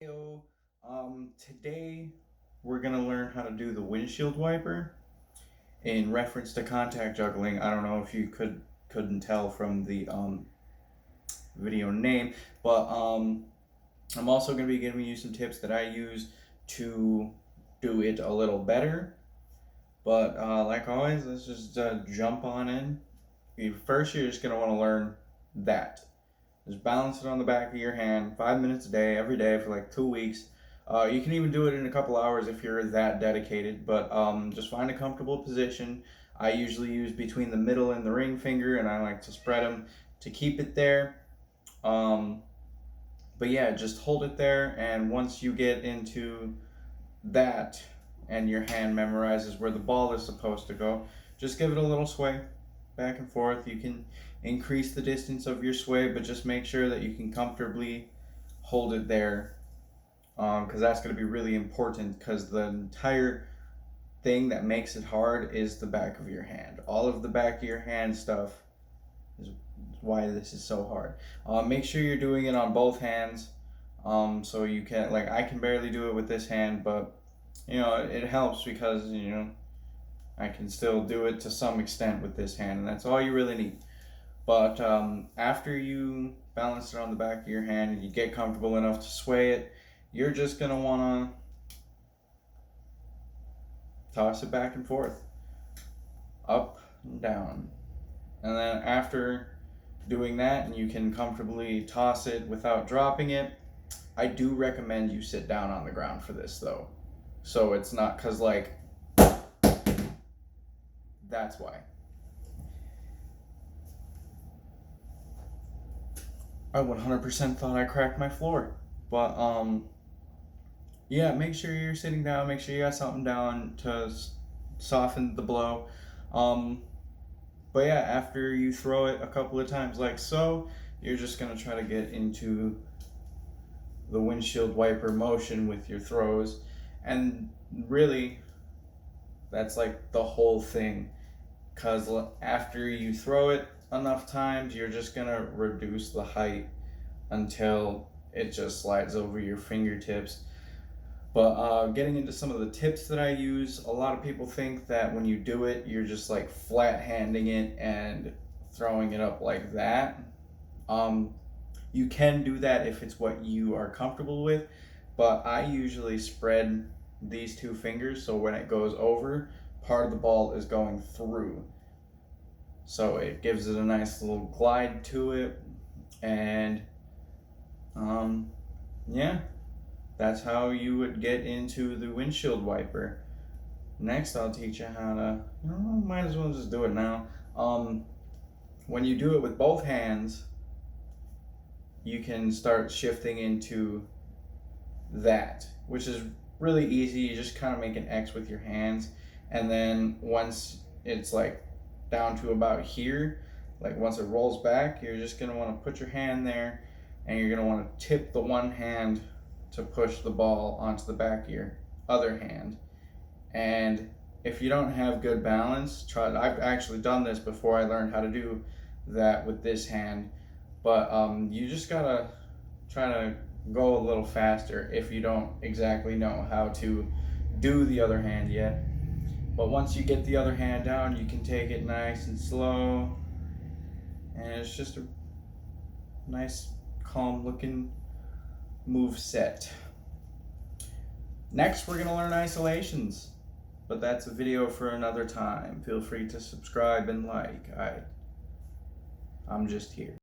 Heyo. Today we're gonna learn how to do the windshield wiper in reference to contact juggling. I don't know if you couldn't tell from the video name, but I'm also gonna be giving you some tips that I use to do it a little better. But like always, let's just jump on in. First, you're just gonna want to learn that. Just balance it on the back of your hand 5 minutes a day, every day for like 2 weeks. You can even do it in a couple hours if you're that dedicated, but just find a comfortable position. I usually use between the middle and the ring finger, and I like to spread them to keep it there. But yeah, just hold it there, and once you get into that and your hand memorizes where the ball is supposed to go, just give it a little sway back and forth. You can increase the distance of your sway, but just make sure that you can comfortably hold it there, because that's going to be really important, because the entire thing that makes it hard is the back of your hand. All of the back of your hand stuff is why this is so hard. Make sure you're doing it on both hands, so you can, like, I can barely do it with this hand, but it helps because I can still do it to some extent with this hand, and that's all you really need. But after you balance it on the back of your hand and you get comfortable enough to sway it, you're just going to want to toss it back and forth, up and down. And then after doing that, and you can comfortably toss it without dropping it, I do recommend you sit down on the ground for this though. So it's not, because like, that's why. I 100% thought I cracked my floor. But yeah, make sure you're sitting down, make sure you got something down to soften the blow. But yeah, after you throw it a couple of times like so, you're just gonna try to get into the windshield wiper motion with your throws. And really, that's like the whole thing, because after you throw it enough times, you're just gonna reduce the height until it just slides over your fingertips. But getting into some of the tips that I use, a lot of people think that when you do it, you're just like flat handing it and throwing it up like that. You can do that if it's what you are comfortable with, but I usually spread these two fingers so when it goes over, part of the ball is going through. So it gives it a nice little glide to it, and yeah, that's how you would get into the windshield wiper. Next, I'll teach you how to, might as well just do it now. When you do it with both hands, you can start shifting into that, which is really easy. You just kind of make an X with your hands, and then once it's like down to about here, like once it rolls back, you're just going to want to put your hand there, and you're going to want to tip the one hand to push the ball onto the back of your other hand. And if you don't have good balance, I've actually done this before I learned how to do that with this hand, but you just gotta try to go a little faster if you don't exactly know how to do the other hand yet. But once you get the other hand down, you can take it nice and slow, and it's just a nice, calm looking move set. Next, we're gonna learn isolations, but that's a video for another time. Feel free to subscribe and like. I'm just here.